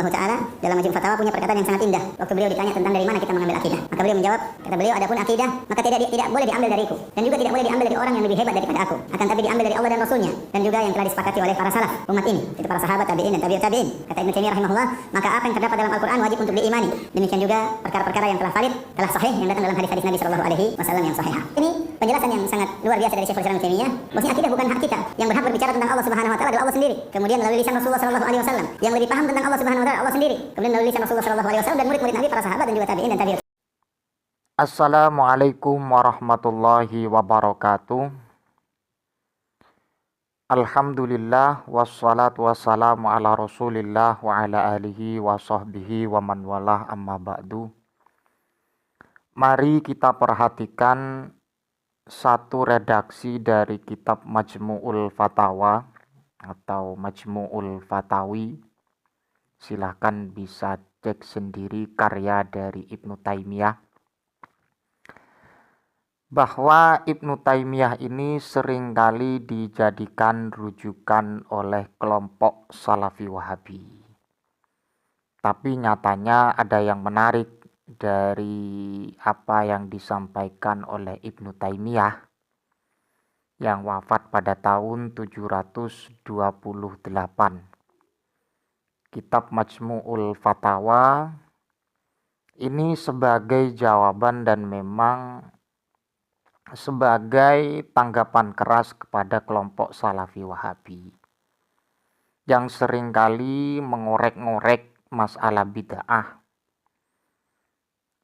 rahimahullah taala dalam Majmu' Fatawa punya perkataan yang sangat indah. Waktu beliau ditanya tentang dari mana kita mengambil akidah, maka beliau menjawab, kata beliau, adapun akidah maka tidak boleh diambil dariku dan juga tidak boleh diambil dari orang yang lebih hebat daripada aku, akan tapi diambil dari Allah dan Rasulnya dan juga yang telah disepakati oleh para salaf umat ini, itu para sahabat, tabi'in dan tabi'ut tabi'in. Kata Ibnu Taimiyah rahimahullah, maka apa yang terdapat dalam Al-Qur'an wajib untuk diimani. Demikian juga perkara-perkara yang telah valid, telah sahih yang datang dalam hadis-hadis Nabi sallallahu alaihi wasallam yang sahih. Ini penjelasan yang sangat luar biasa dari Syekhul Islam Ibnu Taimiyah. Maksudnya akidah bukan hak kita. Yang berhak berbicara tentang Allah Subhanahu wa taala adalah Allah sendiri. Kemudian melalui lisan Rasulullah sallallahu alaihi wasallam. Yang lebih paham tentang Allah Subhanahu wa taala Allah sendiri. Kemudian melalui lisan Rasulullah sallallahu alaihi wasallam dan murid-murid Nabi, para sahabat dan juga tabi'in dan tabi'ut. Assalamualaikum warahmatullahi wabarakatuh. Alhamdulillah wassalatu wassalamu ala Rasulillah wa ala alihi wa sahbihi wa man walah, amma ba'du. Mari kita perhatikan satu redaksi dari kitab Majmu'ul Fatawa atau Majmu'ul Fatawi. Silahkan bisa cek sendiri karya dari Ibnu Taimiyah. Bahwa Ibnu Taimiyah ini seringkali dijadikan rujukan oleh kelompok Salafi Wahabi. Tapi nyatanya ada yang menarik dari apa yang disampaikan oleh Ibnu Taimiyah yang wafat pada tahun 728. Kitab Majmu'ul Fatawa ini sebagai jawaban dan memang sebagai tanggapan keras kepada kelompok Salafi Wahabi yang seringkali mengorek-ngorek masalah bid'ah.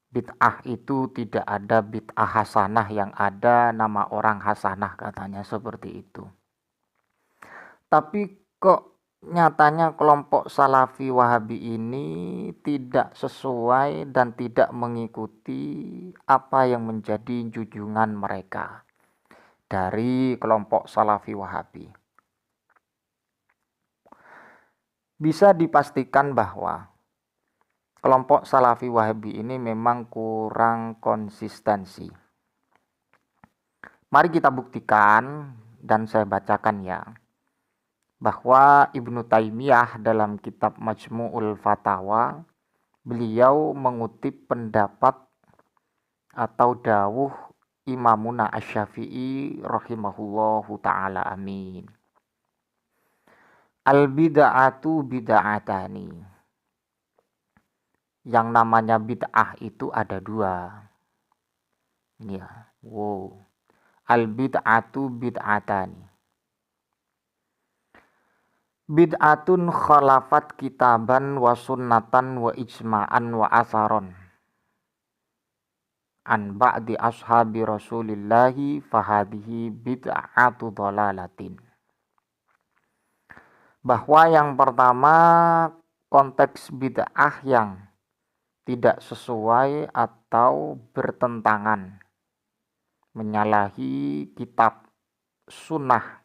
Bid'ah itu tidak ada bid'ah hasanah, yang ada nama orang hasanah, katanya seperti itu. Tapi kok nyatanya kelompok Salafi Wahabi ini tidak sesuai dan tidak mengikuti apa yang menjadi junjungan mereka dari kelompok Salafi Wahabi. Bisa dipastikan bahwa kelompok Salafi Wahabi ini memang kurang konsistensi. Mari kita buktikan dan saya bacakan ya, bahwa Ibnu Taimiyah dalam kitab Majmu'ul Fatawa, beliau mengutip pendapat atau dawuh Imamuna Asy-Syafi'i rahimahullahu ta'ala, amin. Al-bid'atu bid'atani. Yang namanya bid'ah itu ada dua. Ini ya, wow. Al-bid'atu bid'atani. Bid'atun khalafat kitaban wa sunnatan wa ijma'an wa asaron an ba'di ashabi rasulillahi fahadihi bid'atu dhalalatin. Bahwa yang pertama, konteks bid'ah yang tidak sesuai atau bertentangan, menyalahi kitab, sunnah,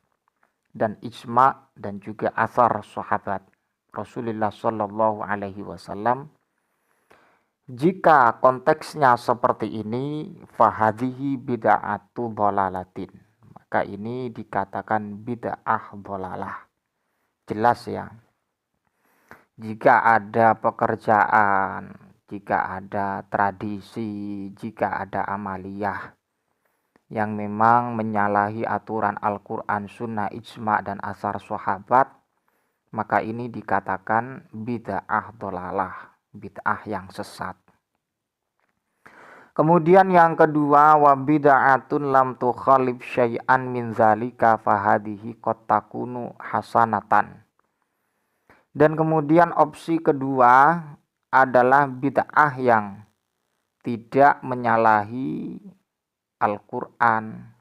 dan ijma' dan juga asar sahabat Rasulullah sallallahu alaihi wasallam. Jika konteksnya seperti ini, fahadhihi bid'atu dhalalatin, maka ini dikatakan bid'ah dhalalah. Jelas ya. Jika ada pekerjaan, jika ada tradisi, jika ada amaliyah yang memang menyalahi aturan Al-Quran, Sunnah, Ijma' dan asar sahabat, maka ini dikatakan bid'ah dhalalah, bid'ah yang sesat. Kemudian yang kedua, wa bid'atun lam tukhalif syai'an min zalika fahadihi qad takunu hasanatan. Dan kemudian opsi kedua adalah bid'ah yang tidak menyalahi Al-Quran,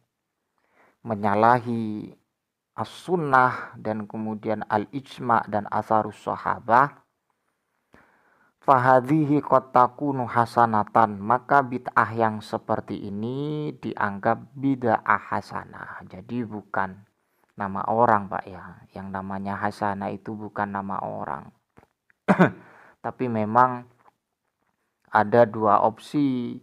menyalahi as-sunnah dan kemudian al-ijma' dan asarus sahabah. Fahadhihi qad takunu hasanatan, maka bid'ah yang seperti ini dianggap bid'ah hasanah. Jadi bukan nama orang, Pak ya. Yang namanya hasanah itu bukan nama orang. Tapi memang ada dua opsi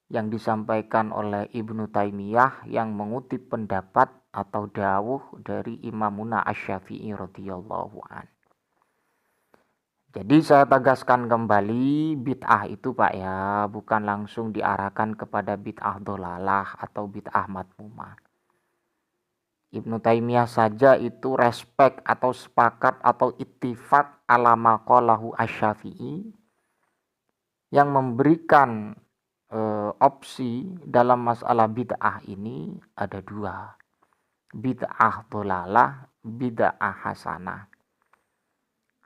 yang disampaikan oleh Ibnu Taimiyah yang mengutip pendapat atau dawuh dari Imamuna Asy-Syafi'i radhiyallahu an. Jadi saya tegaskan kembali, bid'ah itu Pak ya, bukan langsung diarahkan kepada bid'ah dolalah atau bid'ah madmumah. Ibnu Taimiyah saja itu respek atau sepakat atau ittifaq ala maqalahu asy-Syafi'i yang memberikan opsi dalam masalah bid'ah ini ada dua. Bid'ah dolalah, bid'ah hasanah.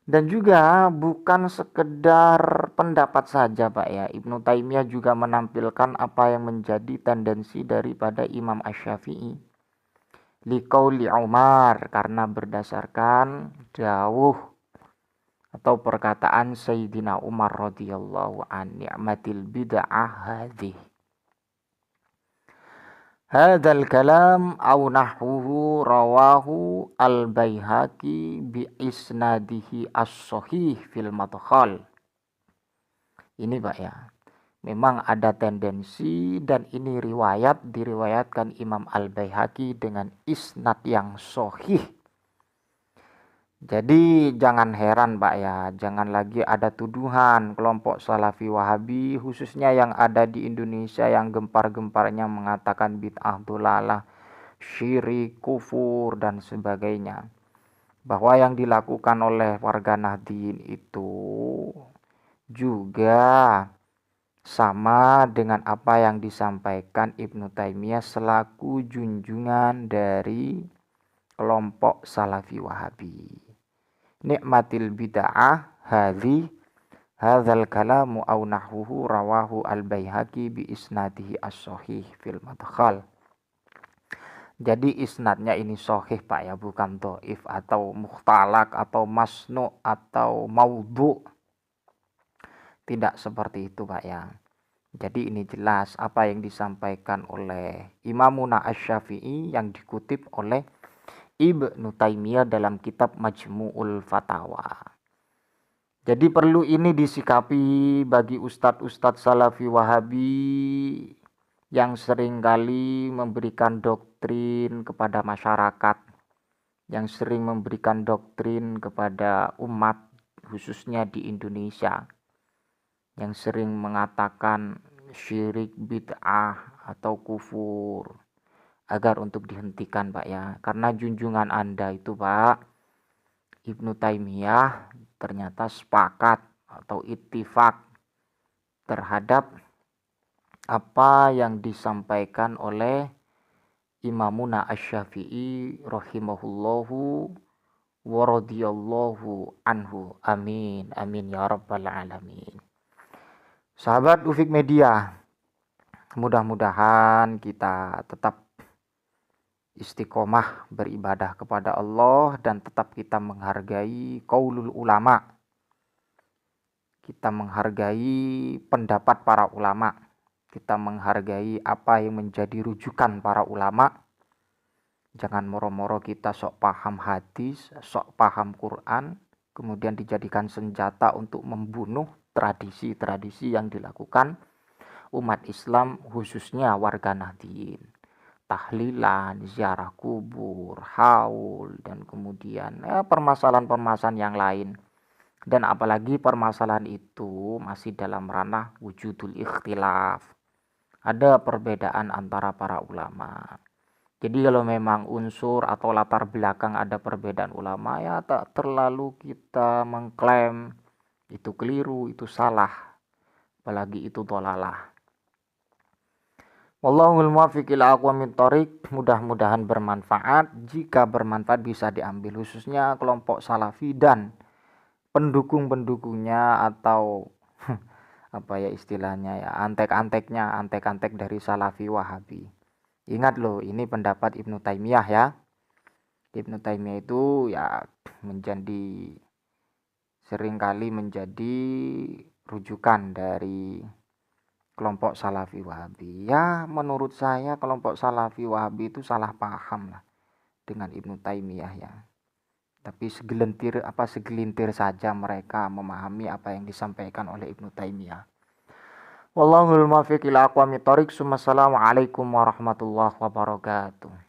Dan juga bukan sekedar pendapat saja Pak ya. Ibnu Taimiyah juga menampilkan apa yang menjadi tendensi daripada Imam Asy-Syafi'i. Liqauli Umar, karena berdasarkan dawuh atau perkataan Sayyidina Umar radhiyallahu an, ni'matil bid'ah hadhihi. Hadzal kalam au nahwuhu rawahu al-Baihaqi bi isnadihi as-sahih fil madkhal. Ini Pak ya. Memang ada tendensi dan ini diriwayatkan Imam Al-Baihaqi dengan isnad yang sahih. Jadi jangan heran Pak ya, jangan lagi ada tuduhan kelompok Salafi Wahabi khususnya yang ada di Indonesia yang gempar-gemparnya mengatakan bid'ah dolalah, syirik, kufur dan sebagainya. Bahwa yang dilakukan oleh warga Nahdliyin itu juga sama dengan apa yang disampaikan Ibnu Taimiyah selaku junjungan dari kelompok Salafi Wahabi. Ni'matil bid'ah hadzal kalamu au nahwuhu rawahu al-Baihaqi bi isnadihi as-sahih fil madkhal. Jadi isnadnya ini sahih Pak ya, bukan dhaif atau mukhtalak atau masnu atau maudhu. Tidak seperti itu Pak ya. Jadi ini jelas apa yang disampaikan oleh Imamuna Asy-Syafi'i yang dikutip oleh Ibnu Taimiyah dalam kitab Majmu'ul Fatawa. Jadi perlu ini disikapi bagi ustadz-ustadz Salafi Wahabi yang seringkali memberikan doktrin kepada masyarakat, yang sering memberikan doktrin kepada umat khususnya di Indonesia, yang sering mengatakan syirik, bid'ah atau kufur, agar untuk dihentikan Pak ya. Karena junjungan Anda itu Pak, Ibnu Taimiyah ternyata sepakat atau ittifaq terhadap apa yang disampaikan oleh Imamuna Asy-Syafi'i rahimahullahu wa radhiyallahu anhu. Amin. Amin ya rabbal alamin. Sahabat Ufik Media, mudah-mudahan kita tetap istiqomah beribadah kepada Allah dan tetap kita menghargai qaulul ulama. Kita menghargai pendapat para ulama. Kita menghargai apa yang menjadi rujukan para ulama. Jangan moro-moro kita sok paham hadis, sok paham Quran, kemudian dijadikan senjata untuk membunuh tradisi-tradisi yang dilakukan umat Islam khususnya warga Nahdliyin. Tahlilan, ziarah kubur, haul, dan kemudian permasalahan-permasalahan yang lain. Dan apalagi permasalahan itu masih dalam ranah wujudul ikhtilaf. Ada perbedaan antara para ulama. Jadi kalau memang unsur atau latar belakang ada perbedaan ulama, ya tak terlalu kita mengklaim itu keliru, itu salah. Apalagi itu dhalalah. Wallahul muwaffiq ila aqwamit thoriq. Mudah-mudahan bermanfaat. Jika bermanfaat bisa diambil khususnya kelompok Salafi dan pendukung-pendukungnya atau apa ya istilahnya ya, antek-antek dari Salafi Wahabi. Ingat loh, ini pendapat Ibnu Taimiyah ya. Ibnu Taimiyah itu ya seringkali menjadi rujukan dari kelompok Salafi Wahabi. Ya menurut saya kelompok Salafi Wahabi itu salah paham lah dengan Ibnu Taimiyah ya. Tapi segelintir saja mereka memahami apa yang disampaikan oleh Ibnu Taimiyah. Wallahul muwaffiq ila aqwamit thoriq. Assalamualaikum warahmatullahi wabarakatuh.